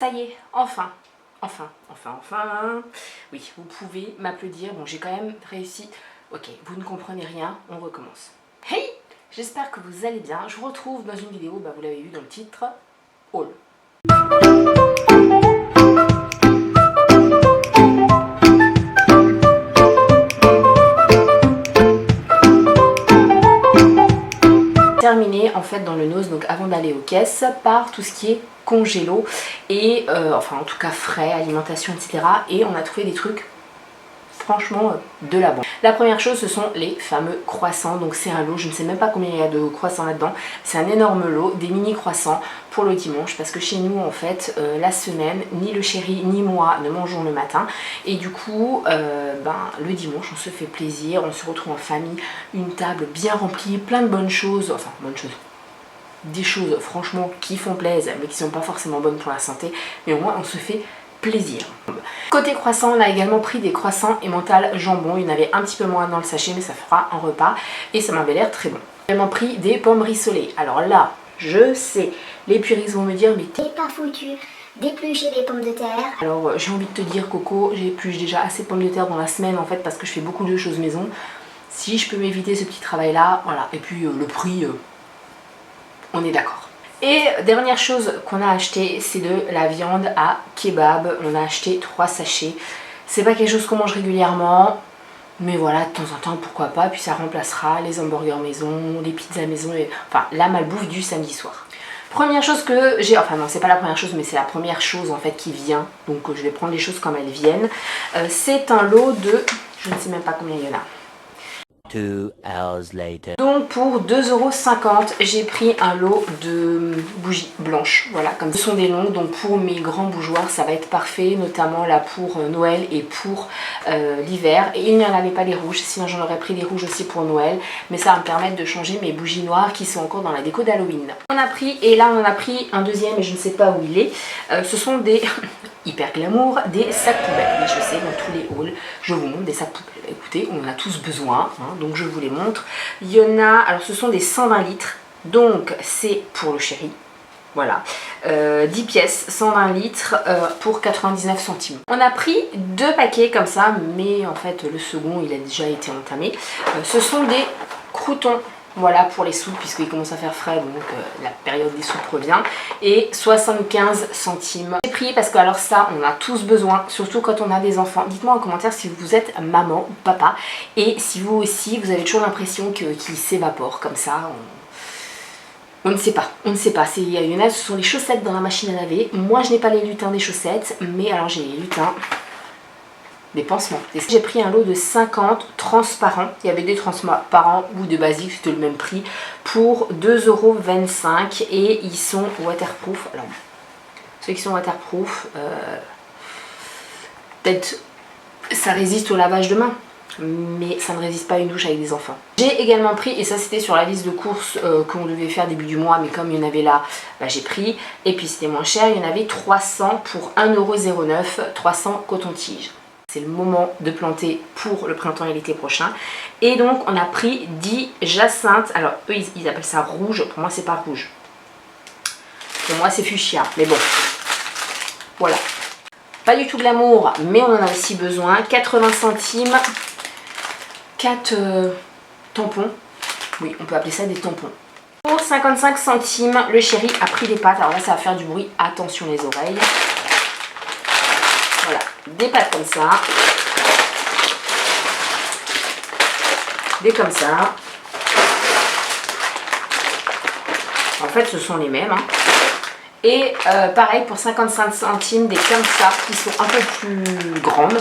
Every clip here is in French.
Ça y est, enfin, oui, vous pouvez m'applaudir. Bon, j'ai quand même réussi. Ok, vous ne comprenez rien, on recommence. Hey, j'espère que vous allez bien. Je vous retrouve dans une vidéo, vous l'avez vu dans le titre, haul. Terminé en fait dans le nose, donc avant d'aller aux caisses, par tout ce qui est congélo et enfin en tout cas frais, alimentation, etc. Et on a trouvé des trucs franchement de la bombe. La première chose, ce sont les fameux croissants. Donc c'est un lot, je ne sais même pas combien il y a de croissants là-dedans. C'est un énorme lot, des mini croissants pour le dimanche, parce que chez nous en fait la semaine, ni le chéri ni moi ne mangeons le matin, et du coup le dimanche on se fait plaisir, on se retrouve en famille, une table bien remplie, plein de bonnes choses, enfin bonnes choses, des choses franchement qui font plaisir mais qui sont pas forcément bonnes pour la santé, mais au moins on se fait plaisir. Côté croissant, on a également pris des croissants emmental jambon. Il y en avait un petit peu moins dans le sachet, mais ça fera un repas et ça m'avait l'air très bon. J'ai également pris des pommes rissolées. Alors là, je sais, les puristes vont me dire mais t'es pas foutu d'éplucher des pommes de terre. Alors j'ai envie de te dire Coco, j'épluche déjà assez de pommes de terre dans la semaine en fait parce que je fais beaucoup de choses maison. Si je peux m'éviter ce petit travail là, voilà. Et puis le prix, on est d'accord. Et dernière chose qu'on a acheté, c'est de la viande à kebab. On a acheté 3 sachets. C'est pas quelque chose qu'on mange régulièrement, mais voilà, de temps en temps, pourquoi pas. Puis ça remplacera les hamburgers maison, les pizzas maison, et enfin la malbouffe du samedi soir. Première chose que j'ai, enfin non, c'est pas la première chose, mais c'est la première chose en fait qui vient. Donc je vais prendre les choses comme elles viennent. C'est un lot de, je ne sais même pas combien il y en a. 2 hours later. Donc pour 2,50 €, j'ai pris un lot de bougies blanches. Voilà, comme ce sont des longues, donc pour mes grands bougeoirs, ça va être parfait, notamment là pour Noël et pour l'hiver. Et il n'y en avait pas les rouges, sinon j'en aurais pris des rouges aussi pour Noël. Mais ça va me permettre de changer mes bougies noires qui sont encore dans la déco d'Halloween. On a pris, et là on en a pris un deuxième et je ne sais pas où il est. Ce sont des... hyper glamour, des sacs poubelles. Oui, je sais, dans tous les hauls, je vous montre des sacs poubelles. Écoutez, on en a tous besoin, hein, donc je vous les montre. Il y en a, alors ce sont des 120 litres, donc c'est pour le chéri. Voilà, 10 pièces, 120 litres pour 99 centimes. On a pris 2 paquets comme ça, mais en fait le second il a déjà été entamé. Ce sont des croûtons. Voilà pour les soupes, puisqu'il commence à faire frais, donc la période des soupes revient. Et 75 centimes. J'ai pris parce que alors ça, on a tous besoin, surtout quand on a des enfants. Dites-moi en commentaire si vous êtes maman ou papa, et si vous aussi, vous avez toujours l'impression qu'ils s'évaporent comme ça. On ne sait pas, on ne sait pas. Il y en a, ce sont les chaussettes dans la machine à laver. Moi, je n'ai pas les lutins des chaussettes, mais alors j'ai les lutins des pansements. J'ai pris un lot de 50 transparents. Il y avait des transparents ou de basiques, c'était le même prix, pour 2,25 € et ils sont waterproof. Alors, ceux qui sont waterproof, peut-être ça résiste au lavage de main, mais ça ne résiste pas à une douche avec des enfants. J'ai également pris, et ça c'était sur la liste de courses qu'on devait faire début du mois, mais comme il y en avait là, j'ai pris, et puis c'était moins cher, il y en avait 300 pour 1,09 €, 300 coton-tige. C'est le moment de planter pour le printemps et l'été prochain. Et donc on a pris 10 jacinthes. Alors eux ils appellent ça rouge, pour moi c'est pas rouge. Pour moi c'est fuchsia, mais bon. Voilà. Pas du tout glamour, mais on en a aussi besoin. 80 centimes. 4 tampons. Oui, on peut appeler ça des tampons. Pour 55 centimes, le chéri a pris des pâtes. Alors là ça va faire du bruit, attention les oreilles. Voilà, des pâtes comme ça, des comme ça. En fait, ce sont les mêmes. Hein. Et pareil pour 55 centimes, des comme ça qui sont un peu plus grandes.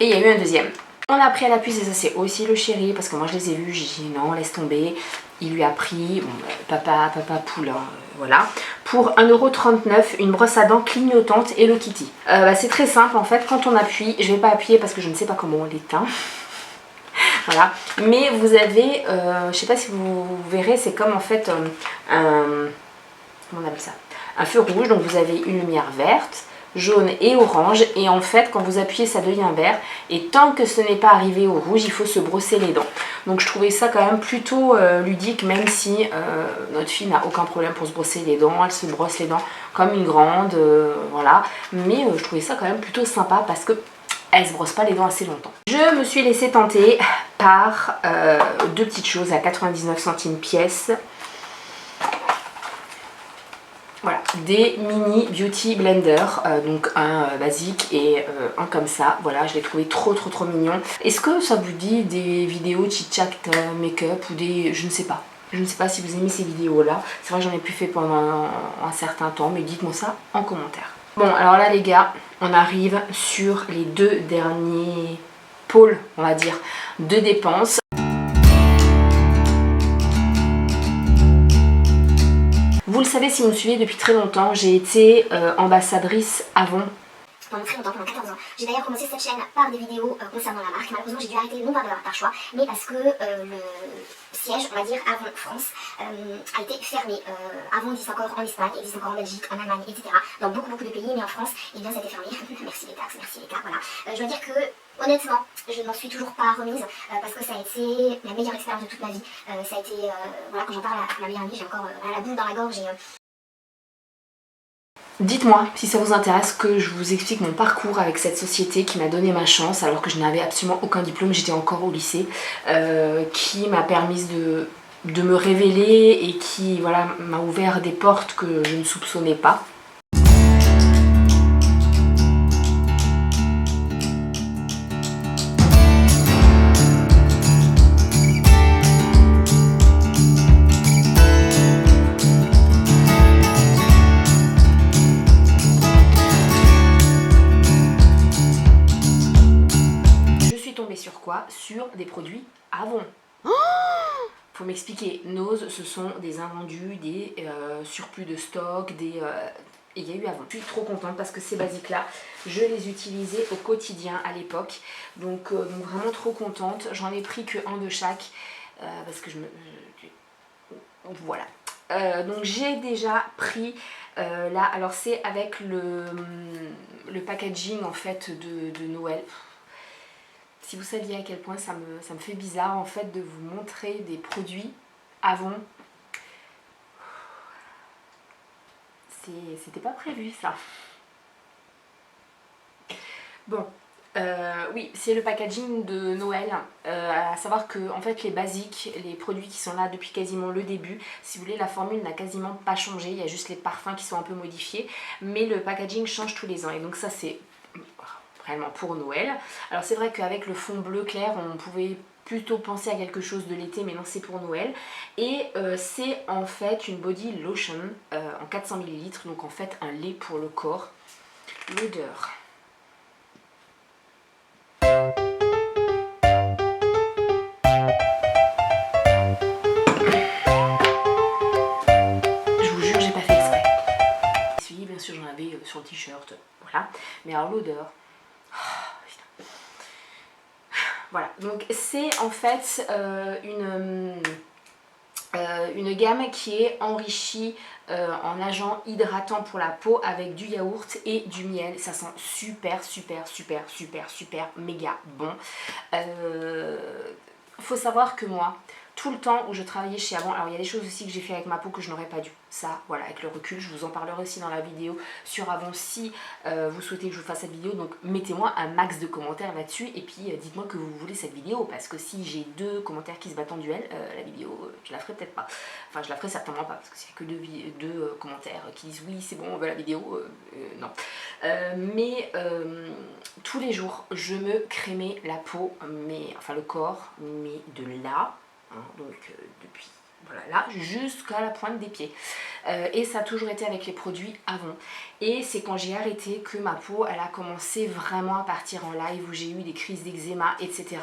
Et il y a eu un deuxième. On a pris à la puce, et ça c'est aussi le chéri, parce que moi je les ai vus, j'ai dit non, laisse tomber. Il lui a pris, bon, papa poule, hein, voilà, pour 1,39 €, une brosse à dents clignotante Hello Kitty. C'est très simple en fait, quand on appuie, je vais pas appuyer parce que je ne sais pas comment on l'éteint. Voilà, mais vous avez, je sais pas si vous verrez, c'est comme en fait comment on appelle ça, un feu rouge, donc vous avez une lumière verte, jaune et orange, et en fait quand vous appuyez ça devient vert, et tant que ce n'est pas arrivé au rouge il faut se brosser les dents. Donc je trouvais ça quand même plutôt ludique, même si notre fille n'a aucun problème pour se brosser les dents, elle se brosse les dents comme une grande, voilà, mais je trouvais ça quand même plutôt sympa parce que elle se brosse pas les dents assez longtemps. Je me suis laissée tenter par deux petites choses à 99 centimes pièce. Voilà, des mini beauty blender, donc un basique et un comme ça. Voilà, je l'ai trouvé trop mignon. Est-ce que ça vous dit des vidéos chit-chat make-up ou des... je ne sais pas. Je ne sais pas si vous aimez ces vidéos là. C'est vrai que j'en ai plus fait pendant un certain temps, mais dites-moi ça en commentaire. Bon, alors là les gars, on arrive sur les deux derniers pôles, on va dire, de dépenses. Vous le savez si vous me suivez depuis très longtemps, j'ai été ambassadrice Avon. Pendant très longtemps, pendant 14 ans. J'ai d'ailleurs commencé cette chaîne par des vidéos concernant la marque. Malheureusement, j'ai dû arrêter non par choix, mais parce que le siège, on va dire Avon France, a été fermé. Avon existe encore en Espagne, existe encore en Belgique, en Allemagne, etc. Dans beaucoup de pays, mais en France, eh bien, ça a été fermé. Merci les taxes, merci les cas, voilà. Je dois dire que, honnêtement, je n'en suis toujours pas remise, parce que ça a été la meilleure expérience de toute ma vie. Ça a été, voilà, quand j'en parle à ma meilleure amie, j'ai encore la boule dans la gorge et... Dites-moi si ça vous intéresse que je vous explique mon parcours avec cette société qui m'a donné ma chance alors que je n'avais absolument aucun diplôme, j'étais encore au lycée, qui m'a permis de me révéler et qui voilà, m'a ouvert des portes que je ne soupçonnais pas. Sur quoi? Sur des produits Avon. Faut m'expliquer, Nose, ce sont des invendus, des surplus de stock, des... et il y a eu Avon. Je suis trop contente parce que ces basiques là, je les utilisais au quotidien à l'époque. Donc vraiment trop contente. J'en ai pris que un de chaque parce que voilà. Donc j'ai déjà pris là, alors c'est avec le packaging en fait de Noël. Si vous saviez à quel point ça me fait bizarre en fait de vous montrer des produits Avon. C'était pas prévu ça. Bon, oui, c'est le packaging de Noël. À savoir que en fait les basiques, les produits qui sont là depuis quasiment le début, si vous voulez, la formule n'a quasiment pas changé. Il y a juste les parfums qui sont un peu modifiés, mais le packaging change tous les ans. Et donc ça c'est réellement pour Noël. Alors c'est vrai qu'avec le fond bleu clair on pouvait plutôt penser à quelque chose de l'été, mais non, c'est pour Noël. Et c'est en fait une body lotion en 400 ml, donc en fait un lait pour le corps. L'odeur. Je vous jure, j'ai pas fait exprès. Oui, bien sûr, j'en avais sur le t-shirt, voilà. Mais alors l'odeur. Voilà, donc c'est en fait une gamme qui est enrichie en agents hydratants pour la peau avec du yaourt et du miel. Ça sent super méga bon. Faut savoir que moi, tout le temps où je travaillais chez Avon, alors il y a des choses aussi que j'ai fait avec ma peau que je n'aurais pas dû. Ça, voilà, avec le recul, je vous en parlerai aussi dans la vidéo sur Avon si vous souhaitez que je vous fasse cette vidéo. Donc mettez-moi un max de commentaires là-dessus et puis dites-moi que vous voulez cette vidéo, parce que si j'ai deux commentaires qui se battent en duel, la vidéo, je la ferai peut-être pas. Enfin, je la ferai certainement pas, parce que s'il n'y a que deux commentaires qui disent oui, c'est bon, on veut la vidéo, non. Mais tous les jours, je me crémais la peau, enfin le corps, mais de là, hein, donc depuis voilà, là jusqu'à la pointe des pieds. Et ça a toujours été avec les produits Avon. Et c'est quand j'ai arrêté que ma peau, elle a commencé vraiment à partir en live, où j'ai eu des crises d'eczéma, etc.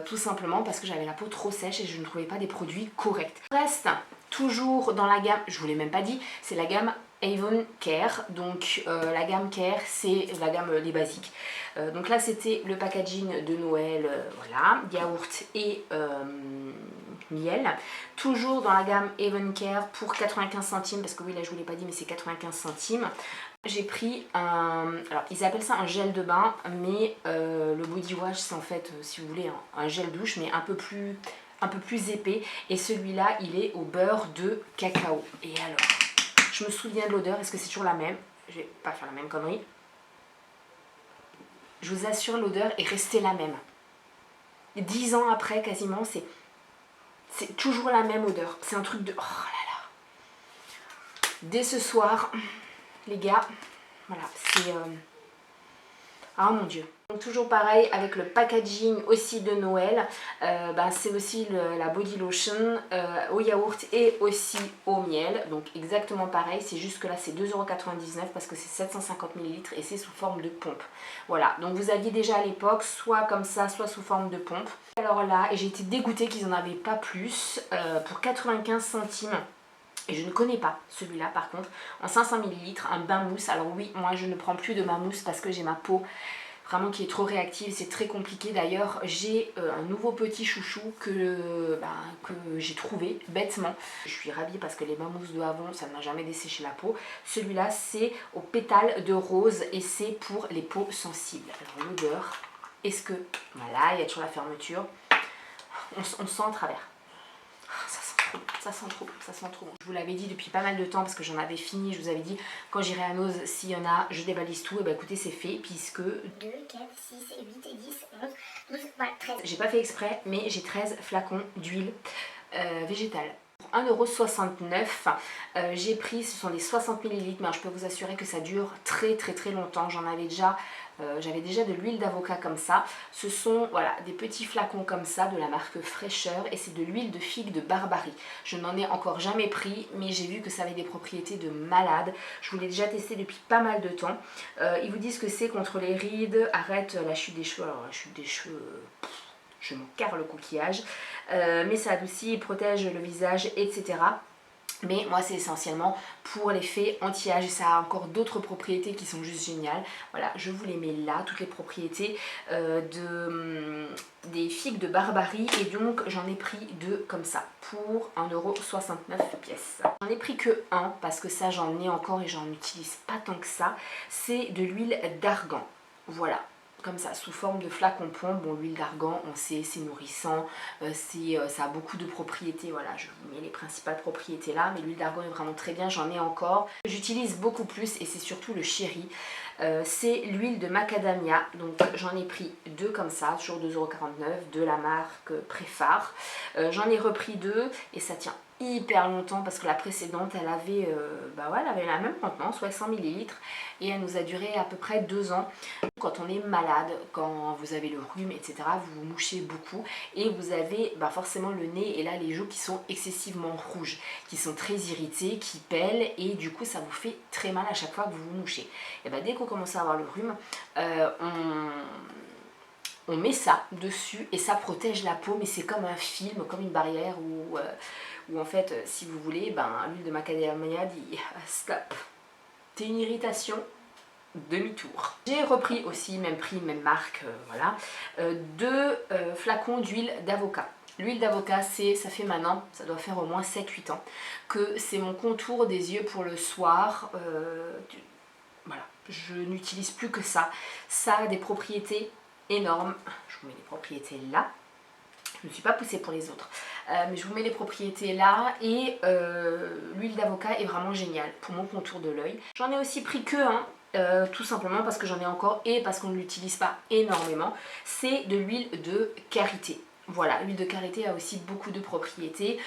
Tout simplement parce que j'avais la peau trop sèche et je ne trouvais pas des produits corrects. Reste toujours dans la gamme, je vous l'ai même pas dit, c'est la gamme Avon Care. Donc la gamme Care, c'est la gamme des basiques. Donc là c'était le packaging de Noël, voilà, yaourt et miel. Toujours dans la gamme Even Care pour 95 centimes, parce que oui, là je vous l'ai pas dit, mais c'est 95 centimes. J'ai pris un, alors ils appellent ça un gel de bain, mais le body wash c'est en fait, si vous voulez, un gel douche, mais un peu plus épais. Et celui-là, il est au beurre de cacao. Et alors, je me souviens de l'odeur, est-ce que c'est toujours la même? Je vais pas faire la même connerie. Je vous assure, l'odeur est restée la même. 10 ans après, quasiment, c'est toujours la même odeur. C'est un truc de... Oh là là. Dès ce soir, les gars, voilà, c'est... Ah mon dieu. Donc toujours pareil avec le packaging aussi de Noël, c'est aussi la body lotion au yaourt et aussi au miel. Donc exactement pareil, c'est juste que là c'est 2,99 € parce que c'est 750 ml et c'est sous forme de pompe. Voilà, donc vous aviez déjà à l'époque soit comme ça, soit sous forme de pompe. Alors là, j'ai été dégoûtée qu'ils n'en avaient pas plus pour 95 centimes. Et je ne connais pas celui-là par contre, en 500 ml, un bain mousse. Alors oui, moi je ne prends plus de bain mousse parce que j'ai ma peau vraiment qui est trop réactive, c'est très compliqué. D'ailleurs, j'ai un nouveau petit chouchou que j'ai trouvé bêtement. Je suis ravie parce que les bains mousse de Avon, ça ne m'a jamais desséché la peau. Celui-là, c'est au pétale de rose et c'est pour les peaux sensibles. Alors l'odeur, est-ce que... Voilà, il y a toujours la fermeture. On sent à travers. Ça sent trop bon. Je vous l'avais dit depuis pas mal de temps parce que j'en avais fini. Je vous avais dit quand j'irai à Nose, s'il y en a, je dévalise tout. Et bah écoutez, c'est fait puisque 2, 4, 6, 8, 10, 11, 12, voilà, 13. J'ai pas fait exprès, mais j'ai 13 flacons d'huile végétale. Pour 1,69 €, j'ai pris, ce sont des 60 ml, mais je peux vous assurer que ça dure très longtemps. J'avais déjà de l'huile d'avocat comme ça. Ce sont voilà, des petits flacons comme ça de la marque Fraîcheur et c'est de l'huile de figue de Barbarie. Je n'en ai encore jamais pris, mais j'ai vu que ça avait des propriétés de malade. Je vous l'ai déjà testé depuis pas mal de temps. Ils vous disent que c'est contre les rides, arrête la chute des cheveux. Alors la chute des cheveux... je m'en carre le coquillage, mais ça adoucit, protège le visage, etc. Mais moi c'est essentiellement pour l'effet anti-âge et ça a encore d'autres propriétés qui sont juste géniales. Voilà, je vous les mets là, toutes les propriétés des figues de Barbarie et donc j'en ai pris 2 comme ça pour 1,69 € pièce. J'en ai pris que un parce que ça j'en ai encore et j'en utilise pas tant que ça. C'est de l'huile d'argan. Voilà. Comme ça, sous forme de flacon pompe. Bon, l'huile d'argan, on sait, c'est nourrissant, ça a beaucoup de propriétés. Voilà, je vous mets les principales propriétés là, mais l'huile d'argan est vraiment très bien, j'en ai encore. J'utilise beaucoup plus et c'est surtout le chéri. C'est l'huile de macadamia, donc j'en ai pris 2 comme ça, toujours 2,49 € de la marque Préphare. J'en ai repris 2 et ça tient hyper longtemps parce que la précédente elle avait la même contenance, 100 ml et elle nous a duré à peu près 2 ans. Quand on est malade, quand vous avez le rhume, etc., vous vous mouchez beaucoup et vous avez forcément le nez et là les joues qui sont excessivement rouges, qui sont très irritées, qui pèlent et du coup ça vous fait très mal à chaque fois que vous vous mouchez. Et dès qu'on commence à avoir le rhume, on met ça dessus et ça protège la peau, mais c'est comme un film, comme une barrière où en fait, si vous voulez, l'huile de macadamia dit stop, t'es une irritation, demi-tour. J'ai repris aussi, même prix, même marque, voilà, 2 flacons d'huile d'avocat. L'huile d'avocat, ça fait maintenant, ça doit faire au moins 7-8 ans, que c'est mon contour des yeux pour le soir. Voilà, je n'utilise plus que ça. Ça a des propriétés énormes. Je vous mets les propriétés là. Je ne me suis pas poussée pour les autres. Mais je vous mets les propriétés là. Et l'huile d'avocat est vraiment géniale pour mon contour de l'œil. J'en ai aussi pris que un. Tout simplement parce que j'en ai encore et parce qu'on ne l'utilise pas énormément. C'est de l'huile de karité. Voilà, l'huile de karité a aussi beaucoup de propriétés.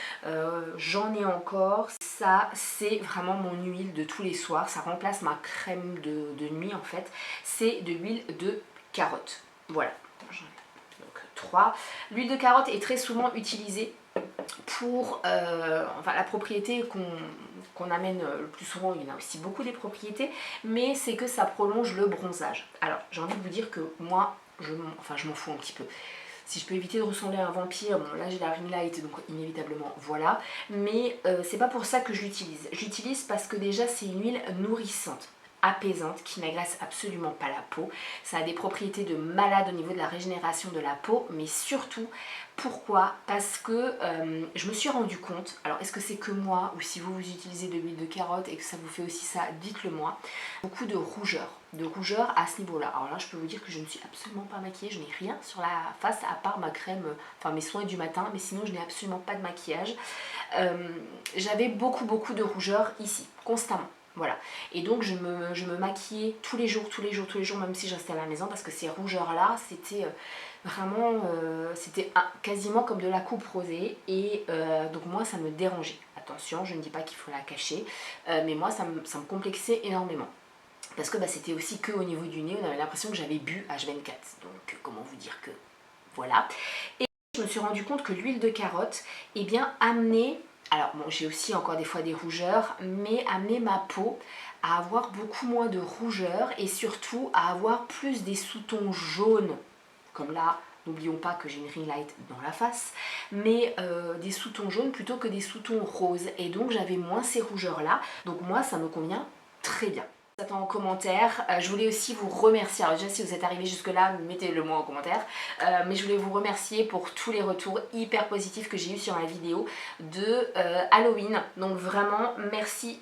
J'en ai encore. Ça, c'est vraiment mon huile de tous les soirs. Ça remplace ma crème de nuit en fait. C'est de l'huile de carotte. Voilà. Donc 3. L'huile de carotte est très souvent utilisée pour la propriété qu'on amène le plus souvent. Il y en a aussi beaucoup des propriétés, mais c'est que ça prolonge le bronzage. Alors j'ai envie de vous dire que moi je m'en fous un petit peu. Si je peux éviter de ressembler à un vampire, bon là j'ai la ring light donc inévitablement voilà, mais c'est pas pour ça que je l'utilise. J'utilise parce que déjà c'est une huile nourrissante. apaisante qui n'agresse absolument pas la peau. Ça a des propriétés de malade au niveau de la régénération de la peau, mais surtout, pourquoi? Parce que je me suis rendu compte, alors est-ce que c'est que moi, ou si vous utilisez de l'huile de carotte et que ça vous fait aussi ça, dites-le moi, beaucoup de rougeur à ce niveau-là. Alors là, je peux vous dire que je ne suis absolument pas maquillée, je n'ai rien sur la face à part ma crème, enfin mes soins du matin, mais sinon je n'ai absolument pas de maquillage. J'avais beaucoup de rougeur ici, constamment. Voilà, et donc je me maquillais tous les jours, même si je restais à la maison, parce que ces rougeurs-là, c'était vraiment, c'était quasiment comme de la coupe rosée, et donc moi ça me dérangeait. Attention, je ne dis pas qu'il faut la cacher, mais moi ça me complexait énormément. Parce que c'était aussi que au niveau du nez, on avait l'impression que j'avais bu H24, donc comment vous dire que voilà. Et je me suis rendu compte que l'huile de carotte, eh bien, amenait... Alors bon, j'ai aussi encore des fois des rougeurs, mais amener ma peau à avoir beaucoup moins de rougeurs et surtout à avoir plus des sous-tons jaunes, comme là, n'oublions pas que j'ai une ring light dans la face, mais des sous-tons jaunes plutôt que des sous-tons roses. Et donc j'avais moins ces rougeurs-là, donc moi ça me convient très bien. J'attends en commentaire. Je voulais aussi vous remercier, alors déjà si vous êtes arrivé jusque là, mettez-le moi en commentaire, mais je voulais vous remercier pour tous les retours hyper positifs que j'ai eu sur la vidéo de Halloween. Donc vraiment merci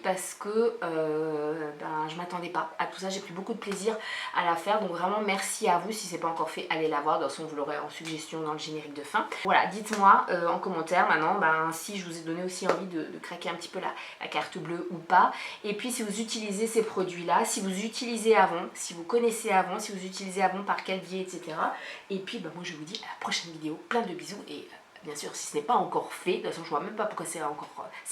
parce que je m'attendais pas à tout ça, j'ai pris beaucoup de plaisir à la faire, donc vraiment merci à vous. Si c'est pas encore fait, allez la voir, de toute façon vous l'aurez en suggestion dans le générique de fin. Voilà, dites-moi en commentaire maintenant si je vous ai donné aussi envie de craquer un petit peu la carte bleue ou pas, et puis si vous utilisez ces produits là, si vous utilisez avant, si vous connaissez avant, si vous utilisez avant, par quel biais, etc. Et puis moi je vous dis à la prochaine vidéo, plein de bisous, et bien sûr si ce n'est pas encore fait, de toute façon je vois même pas pourquoi c'est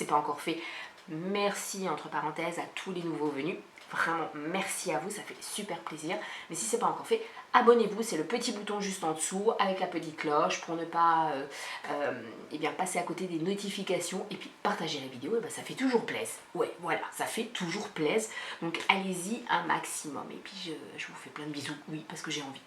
pas encore fait, merci entre parenthèses à tous les nouveaux venus. Vraiment merci à vous, ça fait super plaisir. Mais si c'est pas encore fait, abonnez-vous, c'est le petit bouton juste en dessous avec la petite cloche pour ne pas passer à côté des notifications, et puis partager la vidéo, et ça fait toujours plaisir. Ouais, voilà, ça fait toujours plaisir. Donc allez-y un maximum, et puis je vous fais plein de bisous, oui, parce que j'ai envie.